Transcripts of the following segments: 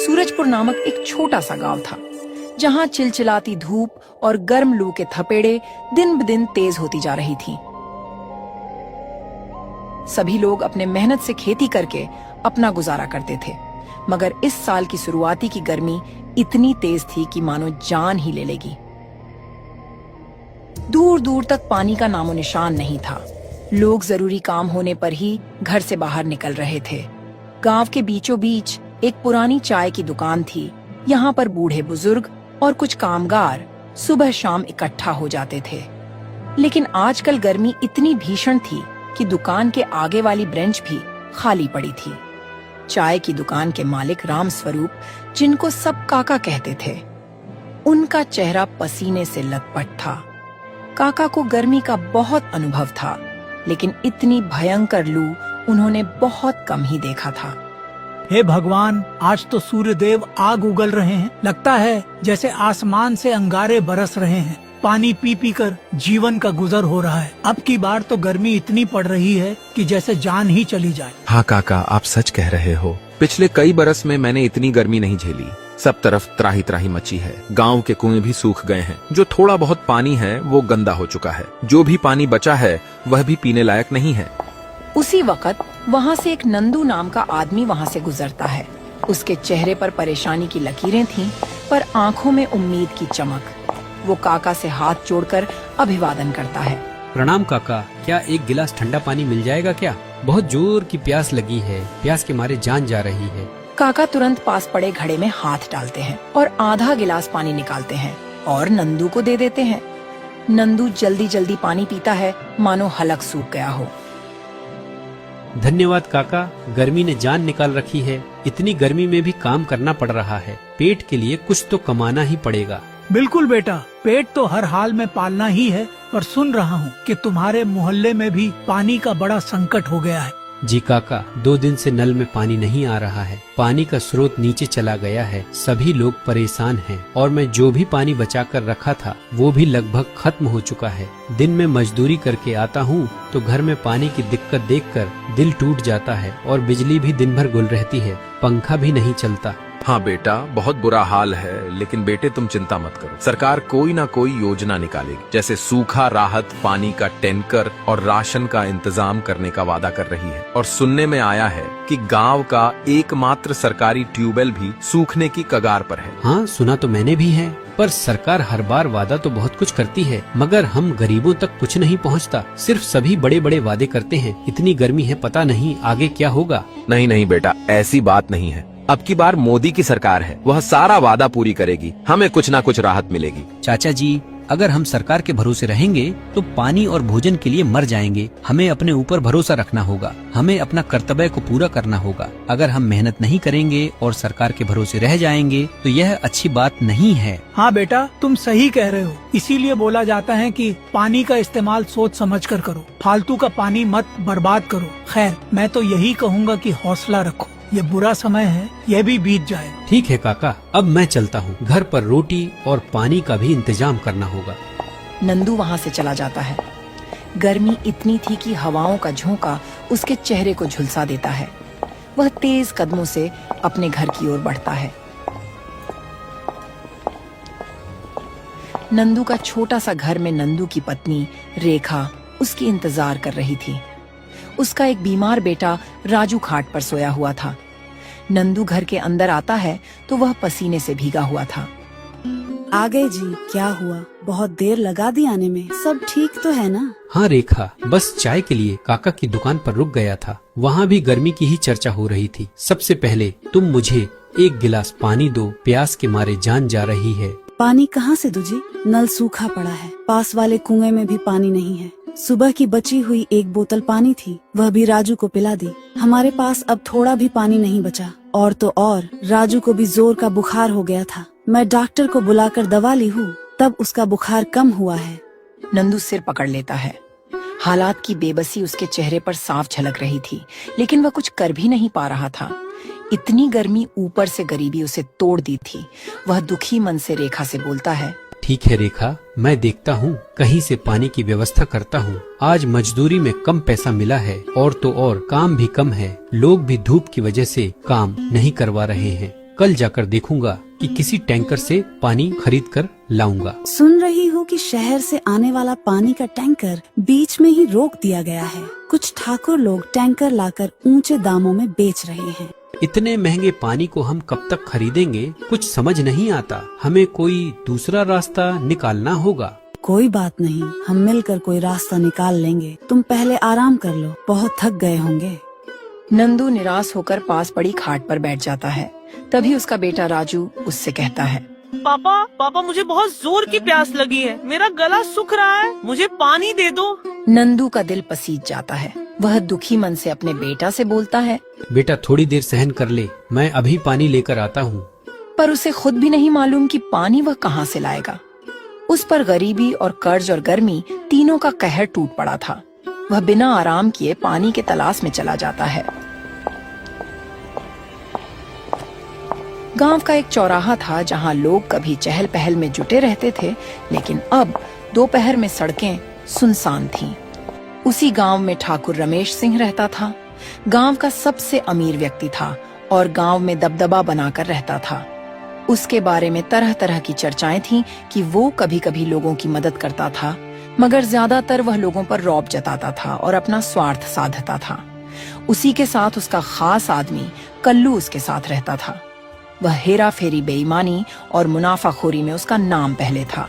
सूरजपुर नामक एक छोटा सा गांव था, जहां चिलचिलाती धूप और गर्म लू के थपेड़े दिन ब दिन तेज होती जा रही थीं। सभी लोग अपने मेहनत से खेती करके अपना गुजारा करते थे, मगर इस साल की शुरुआती की गर्मी इतनी तेज थी कि मानो जान ही ले लेगी। दूर दूर तक पानी का नामो निशान नहीं था। लोग जरूरी काम होने पर ही घर से बाहर निकल रहे थे। गांव के बीचों बीच एक पुरानी चाय की दुकान थी। यहाँ पर बूढ़े बुजुर्ग और कुछ कामगार सुबह शाम इकट्ठा हो जाते थे। लेकिन आजकल गर्मी इतनी भीषण थी कि दुकान के आगे वाली बेंच भी खाली पड़ी थी। चाय की दुकान के मालिक राम स्वरूप, जिनको सब काका कहते थे, उनका चेहरा पसीने से लथपथ था। काका को गर्मी का बहुत अनुभव था, लेकिन इतनी भयंकर लू उन्होंने बहुत कम ही देखा था। हे भगवान, आज तो सूर्यदेव आग उगल रहे हैं। लगता है जैसे आसमान से अंगारे बरस रहे हैं। पानी पी पी कर जीवन का गुजर हो रहा है। अब की बार तो गर्मी इतनी पड़ रही है कि जैसे जान ही चली जाए। हाँ काका, आप सच कह रहे हो। पिछले कई बरस में मैंने इतनी गर्मी नहीं झेली। सब तरफ त्राही त्राही मची है। गांव के कुएं भी सूख गए हैं। जो थोड़ा बहुत पानी है वो गंदा हो चुका है। जो भी पानी बचा है वह भी पीने लायक नहीं है। उसी वक्त वहाँ से एक नंदू नाम का आदमी वहाँ से गुजरता है। उसके चेहरे पर परेशानी की लकीरें थीं, पर आंखों में उम्मीद की चमक। वो काका से हाथ जोड़कर अभिवादन करता है। प्रणाम काका, क्या एक गिलास ठंडा पानी मिल जाएगा क्या? बहुत जोर की प्यास लगी है। प्यास के मारे जान जा रही है। काका तुरंत पास पड़े घड़े में हाथ डालते हैं और आधा गिलास पानी निकालते हैं और नंदू को दे देते हैं। नंदू जल्दी जल्दी पानी पीता है, मानो हलक सूख गया हो। धन्यवाद काका, गर्मी ने जान निकाल रखी है। इतनी गर्मी में भी काम करना पड़ रहा है। पेट के लिए कुछ तो कमाना ही पड़ेगा। बिल्कुल बेटा, पेट तो हर हाल में पालना ही है। पर सुन रहा हूँ कि तुम्हारे मोहल्ले में भी पानी का बड़ा संकट हो गया है। जी काका, 2 दिन से नल में पानी नहीं आ रहा है। पानी का स्रोत नीचे चला गया है। सभी लोग परेशान हैं और मैं जो भी पानी बचा कर रखा था वो भी लगभग खत्म हो चुका है। दिन में मजदूरी करके आता हूँ तो घर में पानी की दिक्कत देखकर दिल टूट जाता है और बिजली भी दिन भर गुल रहती है। पंखा भी नहीं चलता। हाँ बेटा, बहुत बुरा हाल है, लेकिन बेटे तुम चिंता मत करो। सरकार कोई ना कोई योजना निकालेगी। जैसे सूखा राहत, पानी का टैंकर और राशन का इंतजाम करने का वादा कर रही है। और सुनने में आया है कि गांव का एकमात्र सरकारी ट्यूबवेल भी सूखने की कगार पर है। हाँ, सुना तो मैंने भी है। पर सरकार हर बार वादा तो बहुत कुछ करती है, मगर हम गरीबों तक कुछ नहीं पहुँचता। सिर्फ सभी बड़े बड़े वादे करते हैं। इतनी गर्मी है, पता नहीं आगे क्या होगा। नहीं नहीं बेटा, ऐसी बात नहीं है। अब की बार मोदी की सरकार है, वह सारा वादा पूरी करेगी। हमें कुछ ना कुछ राहत मिलेगी। चाचा जी, अगर हम सरकार के भरोसे रहेंगे तो पानी और भोजन के लिए मर जाएंगे। हमें अपने ऊपर भरोसा रखना होगा। हमें अपना कर्तव्य को पूरा करना होगा। अगर हम मेहनत नहीं करेंगे और सरकार के भरोसे रह जाएंगे तो यह अच्छी बात नहीं है। हाँ बेटा, तुम सही कह रहे हो। इसीलिए बोला जाता है कि पानी का इस्तेमाल सोच समझ कर करो। फालतू का पानी मत बर्बाद करो। खैर, मैं तो यही कहूँगा कि हौसला रखो। ये बुरा समय है, यह भी बीत जाए। ठीक है काका, अब मैं चलता हूँ। घर पर रोटी और पानी का भी इंतजाम करना होगा। नंदू वहाँ से चला जाता है। गर्मी इतनी थी कि हवाओं का झोंका उसके चेहरे को झुलसा देता है। वह तेज कदमों से अपने घर की ओर बढ़ता है। नंदू का छोटा सा घर में नंदू की पत्नी रेखा उसकी इंतजार कर रही थी। उसका एक बीमार बेटा राजू खाट पर सोया हुआ था। नंदू घर के अंदर आता है तो वह पसीने से भीगा हुआ था। आ गए जी, क्या हुआ? बहुत देर लगा दी आने में। सब ठीक तो है ना? हाँ रेखा, बस चाय के लिए काका की दुकान पर रुक गया था। वहाँ भी गर्मी की ही चर्चा हो रही थी। सबसे पहले तुम मुझे एक गिलास पानी दो, प्यास के मारे जान जा रही है। पानी कहाँ से दूं जी? नल सूखा पड़ा है। पास वाले कुएं में भी पानी नहीं है। सुबह की बची हुई एक बोतल पानी थी, वह भी राजू को पिला दी। हमारे पास अब थोड़ा भी पानी नहीं बचा। और तो और राजू को भी जोर का बुखार हो गया था। मैं डॉक्टर को बुलाकर दवा ली हूँ, तब उसका बुखार कम हुआ है। नंदू सिर पकड़ लेता है। हालात की बेबसी उसके चेहरे पर साफ झलक रही थी, लेकिन वह कुछ कर भी नहीं पा रहा था। इतनी गर्मी, ऊपर से गरीबी उसे तोड़ दी थी। वह दुखी मन से रेखा से बोलता है, ठीक है रेखा, मैं देखता हूँ, कहीं से पानी की व्यवस्था करता हूँ। आज मजदूरी में कम पैसा मिला है और तो और काम भी कम है। लोग भी धूप की वजह से काम नहीं करवा रहे हैं। कल जाकर देखूंगा कि किसी टैंकर से पानी खरीद कर लाऊंगा। सुन रही हूँ कि शहर से आने वाला पानी का टैंकर बीच में ही रोक दिया गया है। कुछ ठाकुर लोग टैंकर लाकर ऊंचे दामों में बेच रहे हैं। इतने महंगे पानी को हम कब तक खरीदेंगे, कुछ समझ नहीं आता। हमें कोई दूसरा रास्ता निकालना होगा। कोई बात नहीं, हम मिलकर कोई रास्ता निकाल लेंगे। तुम पहले आराम कर लो, बहुत थक गए होंगे। नंदू निराश होकर पास पड़ी खाट पर बैठ जाता है। तभी उसका बेटा राजू उससे कहता है, पापा पापा मुझे बहुत जोर की प्यास लगी है, मेरा गला सूख रहा है, मुझे पानी दे दो। नंदू का दिल पसीज जाता है। वह दुखी मन से अपने बेटा से बोलता है, बेटा थोड़ी देर सहन कर ले, मैं अभी पानी लेकर आता हूँ। पर उसे खुद भी नहीं मालूम कि पानी वह कहाँ से लाएगा। उस पर गरीबी और कर्ज और गर्मी तीनों का कहर टूट पड़ा था। वह बिना आराम किए पानी के तलाश में चला जाता है। गांव का एक चौराहा था जहां लोग कभी चहल पहल में जुटे रहते थे, लेकिन अब दोपहर में सड़कें सुनसान थीं। उसी गांव में ठाकुर रमेश सिंह रहता था। गांव का सबसे अमीर व्यक्ति था और गांव में दबदबा बनाकर रहता था। उसके बारे में तरह तरह की चर्चाएं थीं कि वो कभी कभी लोगों की मदद करता था, मगर ज्यादातर वह लोगों पर रौब जताता था और अपना स्वार्थ साधता था। उसी के साथ उसका खास आदमी कल्लू उसके साथ रहता था। वह हेरा फेरी, बेईमानी और मुनाफाखोरी में उसका नाम पहले था।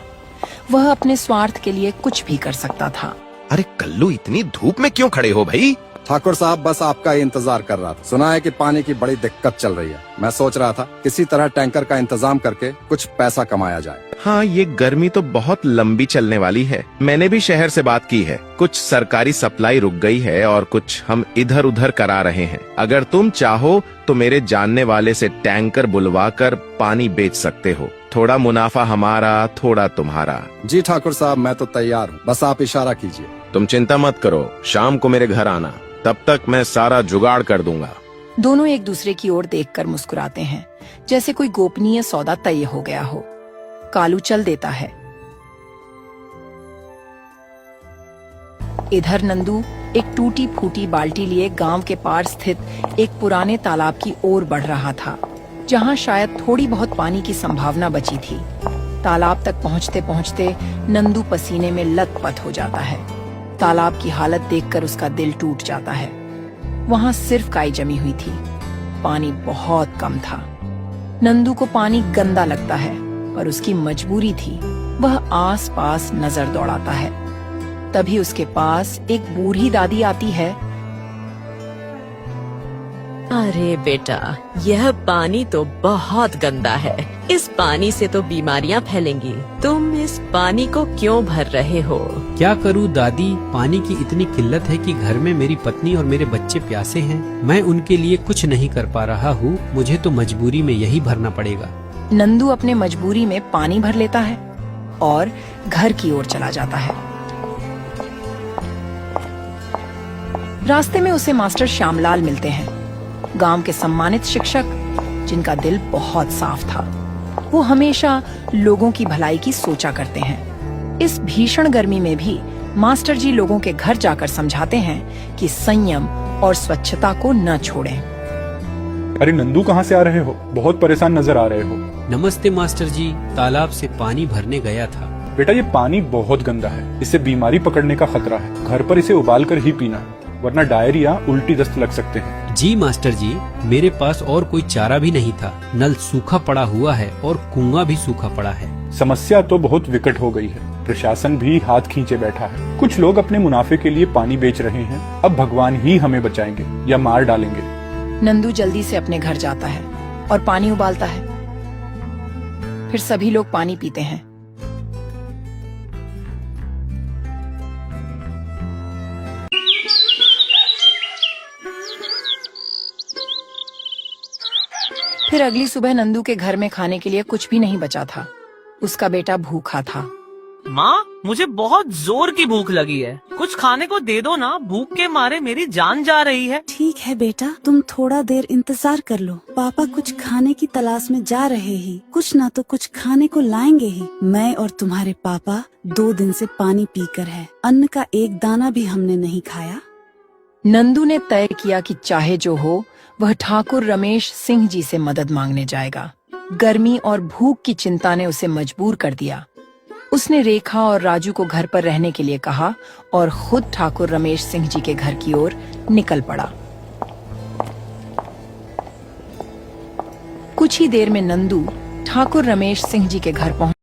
वह अपने स्वार्थ के लिए कुछ भी कर सकता था। अरे कल्लू, इतनी धूप में क्यों खड़े हो भाई? ठाकुर साहब बस आपका ही इंतजार कर रहा था। सुना है कि पानी की बड़ी दिक्कत चल रही है। मैं सोच रहा था किसी तरह टैंकर का इंतजाम करके कुछ पैसा कमाया जाए। हाँ, ये गर्मी तो बहुत लंबी चलने वाली है। मैंने भी शहर से बात की है। कुछ सरकारी सप्लाई रुक गई है और कुछ हम इधर उधर करा रहे हैं। अगर तुम चाहो तो मेरे जानने वाले से टैंकर बुलवा कर पानी बेच सकते हो। थोड़ा मुनाफा हमारा, थोड़ा तुम्हारा। जी ठाकुर साहब, मैं तो तैयार हूँ, बस आप इशारा कीजिए। तुम चिंता मत करो, शाम को मेरे घर आना, तब तक मैं सारा जुगाड़ कर दूंगा। दोनों एक दूसरे की ओर देखकर मुस्कुराते हैं, जैसे कोई गोपनीय सौदा तय हो गया हो। कालू चल देता है। इधर नंदू एक टूटी फूटी बाल्टी लिए गांव के पार स्थित एक पुराने तालाब की ओर बढ़ रहा था, जहां शायद थोड़ी बहुत पानी की संभावना बची थी। तालाब तक पहुंचते पहुंचते नंदू पसीने में लथपथ हो जाता है। तालाब की हालत देखकर उसका दिल टूट जाता है। वहां सिर्फ काई जमी हुई थी, पानी बहुत कम था। नंदू को पानी गंदा लगता है, पर उसकी मजबूरी थी। वह आस पास नजर दौड़ाता है। तभी उसके पास एक बूढ़ी दादी आती है। अरे बेटा, यह पानी तो बहुत गंदा है। इस पानी से तो बीमारियां फैलेंगी। तुम इस पानी को क्यों भर रहे हो? क्या करूं दादी, पानी की इतनी किल्लत है कि घर में मेरी पत्नी और मेरे बच्चे प्यासे हैं। मैं उनके लिए कुछ नहीं कर पा रहा हूँ। मुझे तो मजबूरी में यही भरना पड़ेगा। नंदू अपने मजबूरी में पानी भर लेता है और घर की ओर चला जाता है। रास्ते में उसे मास्टर श्यामलाल मिलते हैं, गांव के सम्मानित शिक्षक, जिनका दिल बहुत साफ था। वो हमेशा लोगों की भलाई की सोचा करते हैं। इस भीषण गर्मी में भी मास्टर जी लोगों के घर जाकर समझाते हैं कि संयम और स्वच्छता को न छोड़ें। अरे नंदू, कहाँ से आ रहे हो? बहुत परेशान नजर आ रहे हो। नमस्ते मास्टर जी, तालाब से पानी भरने गया था। बेटा, ये पानी बहुत गंदा है, इससे बीमारी पकड़ने का खतरा है। घर पर इसे उबाल कर ही पीना, वरना डायरिया, उल्टी दस्त लग सकते हैं। जी मास्टर जी, मेरे पास और कोई चारा भी नहीं था। नल सूखा पड़ा हुआ है और कुआं भी सूखा पड़ा है। समस्या तो बहुत विकट हो गई है। प्रशासन भी हाथ खींचे बैठा है। कुछ लोग अपने मुनाफे के लिए पानी बेच रहे हैं। अब भगवान ही हमें बचाएंगे या मार डालेंगे। नंदू जल्दी से अपने घर जाता है और पानी उबालता है। फिर सभी लोग पानी पीते हैं। फिर अगली सुबह नंदू के घर में खाने के लिए कुछ भी नहीं बचा था। उसका बेटा भूखा था। माँ, मुझे बहुत जोर की भूख लगी है, कुछ खाने को दे दो ना। भूख के मारे मेरी जान जा रही है। ठीक है बेटा, तुम थोड़ा देर इंतजार कर लो। पापा कुछ खाने की तलाश में जा रहे ही, कुछ ना तो कुछ खाने को लाएंगे ही। मैं और तुम्हारे पापा 2 दिन से पानी पीकर है। अन्न का एक दाना भी हमने नहीं खाया। नंदू ने तय किया कि चाहे जो हो वह ठाकुर रमेश सिंह जी से मदद मांगने जाएगा। गर्मी और भूख की चिंता ने उसे मजबूर कर दिया। उसने रेखा और राजू को घर पर रहने के लिए कहा और खुद ठाकुर रमेश सिंह जी के घर की ओर निकल पड़ा। कुछ ही देर में नंदू ठाकुर रमेश सिंह जी के घर पहुंच